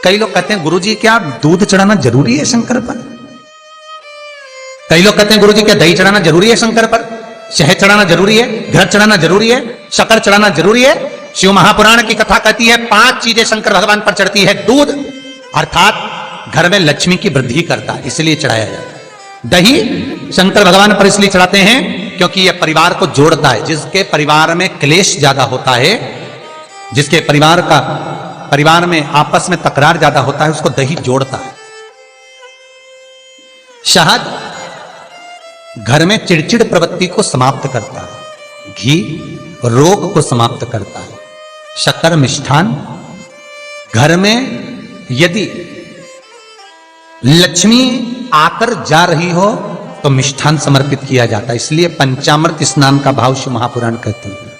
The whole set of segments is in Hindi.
कई लोग कहते हैं गुरुजी क्या दूध चढ़ाना जरूरी है शंकर पर? कई लोग कहते हैं गुरुजी क्या दही चढ़ाना जरूरी है शंकर पर? शहद चढ़ाना जरूरी है? घृत चढ़ाना जरूरी है? शक्कर चढ़ाना जरूरी है? शिव महापुराण की कथा कहती है 5 चीजें शंकर भगवान पर चढ़ती है। दूध अर्थात घर में लक्ष्मी की वृद्धि करता है, इसलिए चढ़ाया जाता है। दही शंकर भगवान पर इसलिए चढ़ाते हैं क्योंकि यह परिवार को जोड़ता है। जिसके परिवार में क्लेश ज्यादा होता है, जिसके परिवार में आपस में तकरार ज्यादा होता है, उसको दही जोड़ता है। शहद घर में चिड़चिड़ प्रवृत्ति को समाप्त करता है। घी रोग को समाप्त करता है। शक्कर मिष्ठान घर में यदि लक्ष्मी आकर जा रही हो तो मिष्ठान समर्पित किया जाता है। इसलिए पंचामृत स्नान का भाव शिव महापुराण कहते हैं।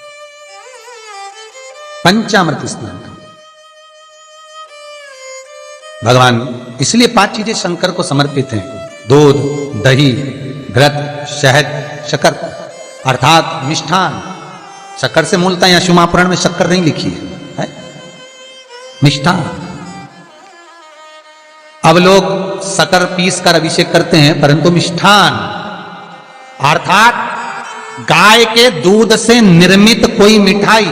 पंचामृत स्नान का भगवान, इसलिए 5 चीजें शंकर को समर्पित हैं। दूध, दही, घृत, शहद, शक्कर अर्थात मिष्ठान। शक्कर से मूलतः यहां शिव महापुराण में शक्कर नहीं लिखी है, मिष्ठान। अब लोग शक्कर पीस कर अभिषेक करते हैं, परंतु मिष्ठान अर्थात गाय के दूध से निर्मित कोई मिठाई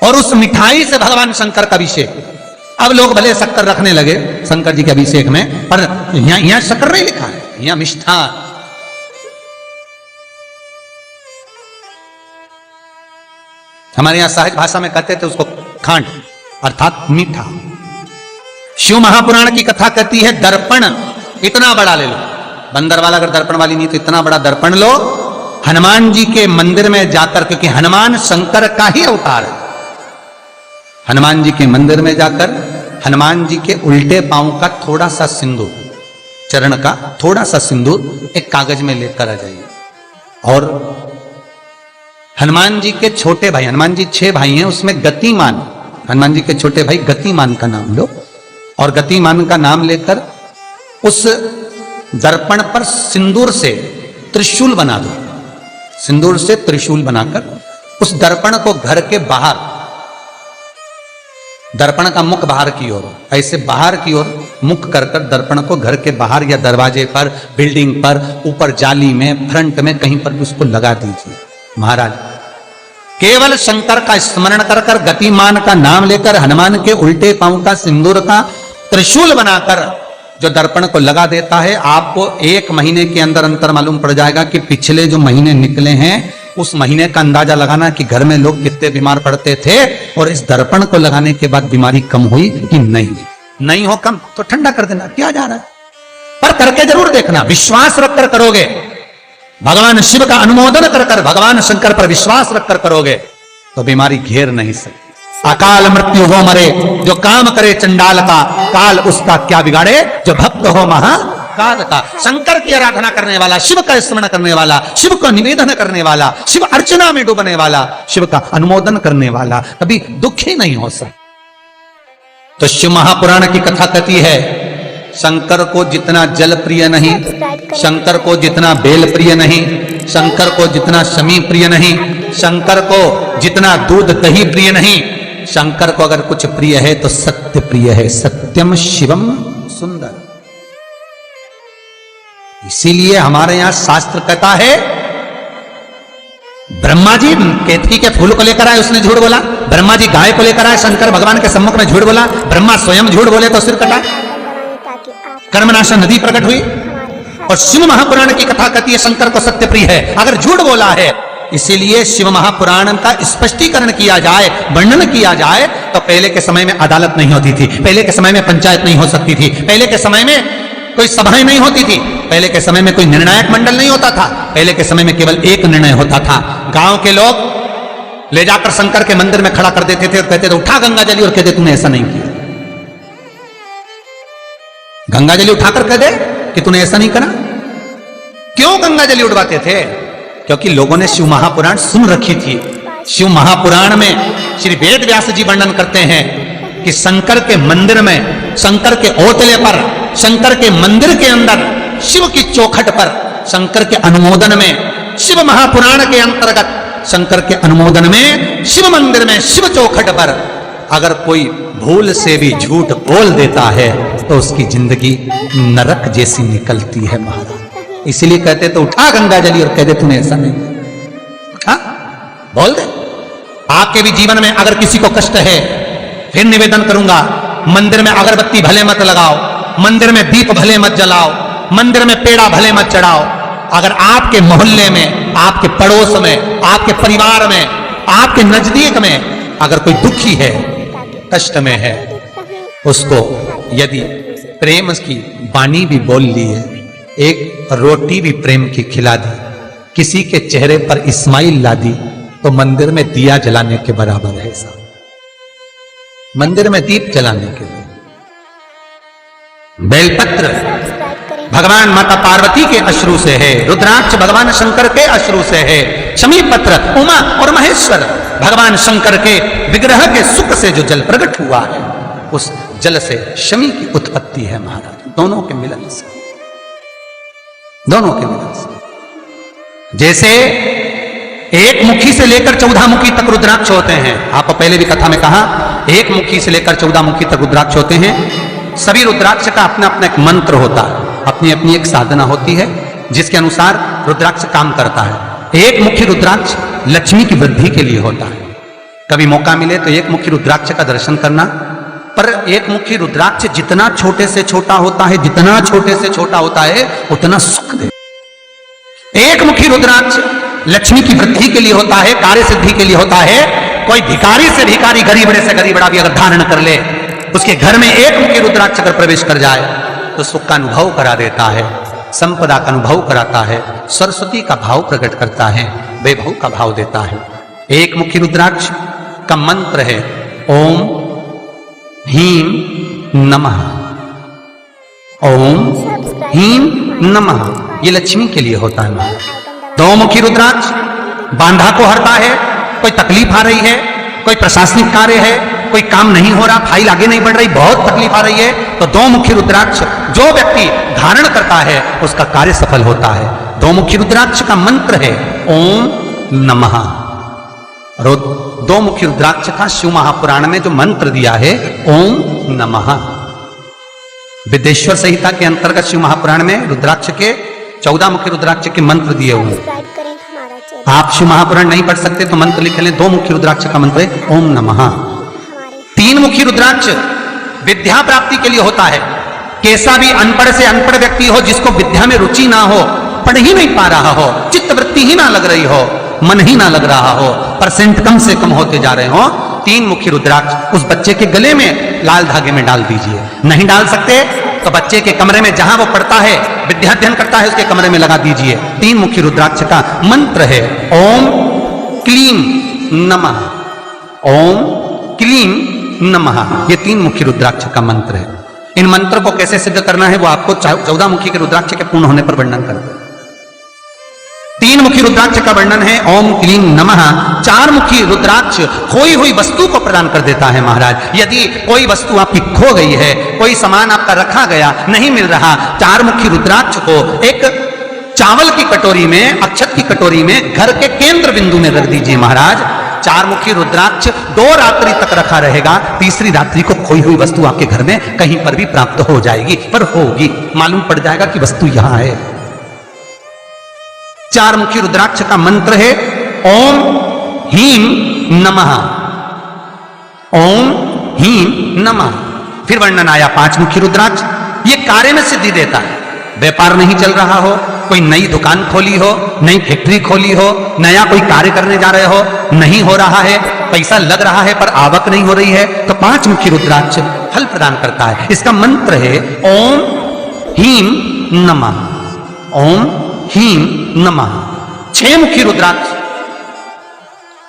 और उस मिठाई से भगवान शंकर का अभिषेक। अब लोग भले शक्कर रखने लगे शंकर जी के अभिषेक में, पर यहां शक्कर नहीं लिखा है, यहां मिष्ठान। हमारे यहां सहज भाषा में कहते थे उसको खांड अर्थात मीठा। शिव महापुराण की कथा कहती है दर्पण इतना बड़ा ले लो। बंदर वाला अगर दर्पण वाली नहीं तो इतना बड़ा दर्पण लो, हनुमान जी के मंदिर में जाकर, क्योंकि हनुमान शंकर का ही अवतार है। हनुमान जी के मंदिर में जाकर हनुमान जी के उल्टे पांव का थोड़ा सा सिंदूर, चरण का थोड़ा सा सिंदूर एक कागज में लेकर आ जाइए। और हनुमान जी के छोटे भाई, हनुमान जी 6 भाई हैं, उसमें गतिमान, हनुमान जी के छोटे भाई गतिमान का नाम लो और गतिमान का नाम लेकर उस दर्पण पर सिंदूर से त्रिशूल बना दो। सिंदूर से त्रिशूल बनाकर उस दर्पण को घर के बाहर, दर्पण का मुख बाहर की ओर, ऐसे बाहर की ओर मुख कर कर दर्पण को घर के बाहर या दरवाजे पर, बिल्डिंग पर, ऊपर जाली में, फ्रंट में कहीं पर भी उसको लगा दीजिए। महाराज केवल शंकर का स्मरण कर कर, गतिमान का नाम लेकर, हनुमान के उल्टे पांव का सिंदूर का त्रिशूल बनाकर जो दर्पण को लगा देता है, आपको 1 महीने के अंदर अंतर मालूम पड़ जाएगा कि पिछले जो महीने निकले हैं उस महीने का अंदाजा लगाना कि घर में लोग कितने बीमार पड़ते थे और इस दर्पण को लगाने के बाद बीमारी कम हुई कि नहीं हो कम तो ठंडा कर देना, क्या जा रहा है, पर करके जरूर देखना। विश्वास रखकर करोगे, भगवान शिव का अनुमोदन कर कर, भगवान शंकर पर विश्वास रखकर करोगे तो बीमारी घेर नहीं सकती। अकाल मृत्यु हो मरे जो काम करे चंडाल का, काल उसका क्या बिगाड़े जो भक्त हो महाकाल का। शंकर की आराधना करने वाला, शिव का स्मरण करने वाला, शिव को निवेदन करने वाला, शिव अर्चना में डूबने वाला, शिव का अनुमोदन करने वाला कभी दुखी नहीं हो सकता। तो शिव महापुराण की कथा कहती है शंकर को जितना जल प्रिय नहीं, शंकर को जितना बेल प्रिय नहीं, शंकर को जितना शमी प्रिय नहीं, शंकर को जितना दूध दही प्रिय नहीं, शंकर को अगर कुछ प्रिय है तो सत्य प्रिय है। सत्यम शिवम सुंदर। इसीलिए हमारे यहां शास्त्र कहता है ब्रह्मा जी केतकी के फूल को लेकर आए, उसने झूठ बोला। ब्रह्मा जी गाय को लेकर आए, शंकर भगवान के सम्मुख में झूठ बोला। ब्रह्मा स्वयं झूठ बोले तो सिर कटा। कर्मनाशा नदी प्रकट हुई। और शिव महापुराण की कथा कहती है शंकर को सत्य प्रिय है अगर झूठ बोला है। इसीलिए शिव महापुराण का स्पष्टीकरण किया जाए, वर्णन किया जाए तो पहले के समय में अदालत नहीं होती थी, पहले के समय में पंचायत नहीं हो सकती थी, पहले के समय में कोई सभाएं नहीं होती थी, पहले के समय में कोई निर्णायक मंडल नहीं होता था, पहले के समय में केवल एक निर्णय होता था। गांव के लोग ले जाकर शंकर के मंदिर में खड़ा कर देते थे और कहते थे उठा गंगा जली, और कहते तूने ऐसा नहीं किया। गंगा जली उठाकर कह दे कि तूने ऐसा नहीं करा। क्यों गंगा जली उठवाते थे? क्योंकि लोगों ने शिव महापुराण सुन रखी थी। शिव महापुराण में श्री वेद व्यास जी वर्णन करते हैं कि शंकर के मंदिर में, शंकर के ओतले पर, शंकर के मंदिर के अंदर, शिव की चौखट पर, शंकर के अनुमोदन में शिव महापुराण के अंतर्गत शंकर के अनुमोदन में शिव मंदिर में शिव चौखट पर अगर कोई भूल से भी झूठ बोल देता है तो उसकी जिंदगी नरक जैसी निकलती है महाराज। इसीलिए कहते तो उठा गंगा जली और कह दे तूने ऐसा नहीं उठा, बोल दे। आपके भी जीवन में अगर किसी को कष्ट है, फिर निवेदन करूंगा, मंदिर में अगरबत्ती भले मत लगाओ, मंदिर में दीप भले मत जलाओ, मंदिर में पेड़ा भले मत चढ़ाओ। अगर आपके मोहल्ले में, आपके पड़ोस में, आपके परिवार में, आपके नजदीक में अगर कोई दुखी है, कष्ट में है, उसको यदि प्रेम की वाणी भी बोल ली है, एक रोटी भी प्रेम की खिला दी, किसी के चेहरे पर इस्माइल ला दी, तो मंदिर में दिया जलाने के बराबर है साहब। मंदिर में दीप जलाने के लिए बेलपत्र भगवान माता पार्वती के अश्रु से है, रुद्राक्ष भगवान शंकर के अश्रु से है, शमी पत्र उमा और महेश्वर भगवान शंकर के विग्रह के सुख से जो जल प्रकट हुआ है, उस जल से शमी की उत्पत्ति है महाराज। दोनों के मिलन से, दोनों के मिलन से। जैसे एक मुखी से लेकर 14 मुखी तक रुद्राक्ष होते हैं, आपको पहले भी कथा में कहा, एक मुखी से लेकर 14 मुखी तक रुद्राक्ष होते हैं। सभी रुद्राक्ष का अपना अपना एक मंत्र होता है, अपनी अपनी एक साधना होती है जिसके अनुसार रुद्राक्ष काम करता है। एक मुखी रुद्राक्ष लक्ष्मी की वृद्धि के लिए होता है। कभी मौका मिले तो एक मुखी रुद्राक्ष का दर्शन करना। पर एक मुखी रुद्राक्ष जितना छोटे से छोटा होता है, जितना छोटे से छोटा होता है, उतना सुख दे। एक मुखी रुद्राक्ष लक्ष्मी की वृद्धि के लिए होता है, कार्य सिद्धि के लिए होता है। कोई भिखारी से भिखारी, गरीबड़े से गरीबड़ा भी अगर धारण कर ले, उसके घर में एक मुखी रुद्राक्ष अगर प्रवेश कर जाए तो सुख का अनुभव करा देता है, संपदा का अनुभव कराता है, सरस्वती का भाव प्रकट करता है, वैभव का भाव देता है। एक मुखी रुद्राक्ष का मंत्र है ओम ह्रीं नमः, ओम ह्रीं नमः। ये लक्ष्मी के लिए होता है। दो मुखी रुद्राक्ष बांधा को हरता है। कोई तकलीफ आ रही है, कोई प्रशासनिक कार्य है, कोई काम नहीं हो रहा, फाइल आगे नहीं बढ़ रही, बहुत तकलीफ आ रही है, तो दो मुखी रुद्राक्ष जो व्यक्ति धारण करता है उसका कार्य सफल होता है। दो मुखी रुद्राक्ष का मंत्र है ओम नमः। दो मुखी रुद्राक्ष का शिव महापुराण में जो मंत्र दिया है ओम नमः, विदेश्वर संहिता के अंतर्गत शिव महापुराण में रुद्राक्ष के 14 मुखी रुद्राक्ष के मंत्र दिए हुए हैं। आप शिव महापुराण नहीं पढ़ सकते तो मंत्र लिख लें। दो मुखी रुद्राक्ष का मंत्र है ओम नमः। तीन मुखी रुद्राक्ष विद्या प्राप्ति के लिए होता है। कैसा भी अनपढ़ से अनपढ़ व्यक्ति हो, जिसको विद्या में रुचि ना हो, पढ़ ही नहीं पा रहा हो, चित्त वृत्ति ही ना लग रही हो, मन ही ना लग रहा हो, परसेंट कम से कम होते जा रहे हो, तीन मुखी रुद्राक्ष उस बच्चे के गले में लाल धागे में डाल दीजिए। नहीं डाल सकते तो बच्चे के कमरे में जहां वो पढ़ता है, विद्याध्ययन करता है, उसके कमरे में लगा दीजिए। तीन मुखी रुद्राक्ष का मंत्र है ओम क्लीं नमः, ओम क्लीं नमः। ये तीन मुखी रुद्राक्ष का मंत्र है। इन मंत्र को कैसे सिद्ध करना है वो आपको 14 मुखी के रुद्राक्ष के पूर्ण होने पर वर्णन करते हैं। तीन मुखी रुद्राक्ष का वर्णन है ओम क्लीं नमः। चार मुखी रुद्राक्ष खोई हुई वस्तु को प्रदान कर देता है महाराज। यदि कोई वस्तु आपकी खो गई है, कोई सामान आपका रखा गया नहीं मिल रहा, चार मुखी रुद्राक्ष को एक चावल की कटोरी में, अक्षत की कटोरी में घर के केंद्र बिंदु में रख दीजिए महाराज। चार मुखी रुद्राक्ष 2 रात्रि तक रखा रहेगा। तीसरी रात्रि को खोई हुई वस्तु आपके घर में कहीं पर भी प्राप्त हो जाएगी, पर होगी, मालूम पड़ जाएगा कि वस्तु यहां है। चार मुखी रुद्राक्ष का मंत्र है ओम ह्रीं नमः, ओम ह्रीं नमः। फिर वर्णन आया 5 मुखी रुद्राक्ष। ये कार्य में सिद्धि देता है। व्यापार नहीं चल रहा हो, कोई नई दुकान खोली हो, नई फैक्ट्री खोली हो, नया कोई कार्य करने जा रहे हो, नहीं हो रहा है, पैसा लग रहा है पर आवक नहीं हो रही है, तो 5 मुखी रुद्राक्ष फल प्रदान करता है। इसका मंत्र है ओम ह्रीं नमः, ओम ह्रीं नमः। 6 मुखी रुद्राक्ष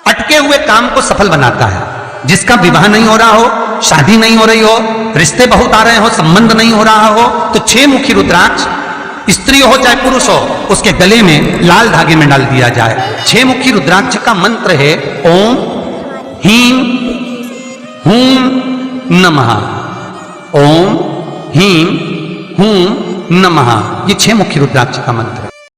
अटके हुए काम को सफल बनाता है। जिसका विवाह नहीं हो रहा हो, शादी नहीं हो रही हो, रिश्ते बहुत आ रहे हो, संबंध नहीं हो रहा हो, तो 6 मुखी रुद्राक्ष स्त्री हो चाहे पुरुष हो, उसके गले में लाल धागे में डाल दिया जाए। 6 मुखी रुद्राक्ष का मंत्र है ओम ह्रीं हूं नमः, ओम ह्रीं हूं नमः। ये 6 मुखी रुद्राक्ष का मंत्र।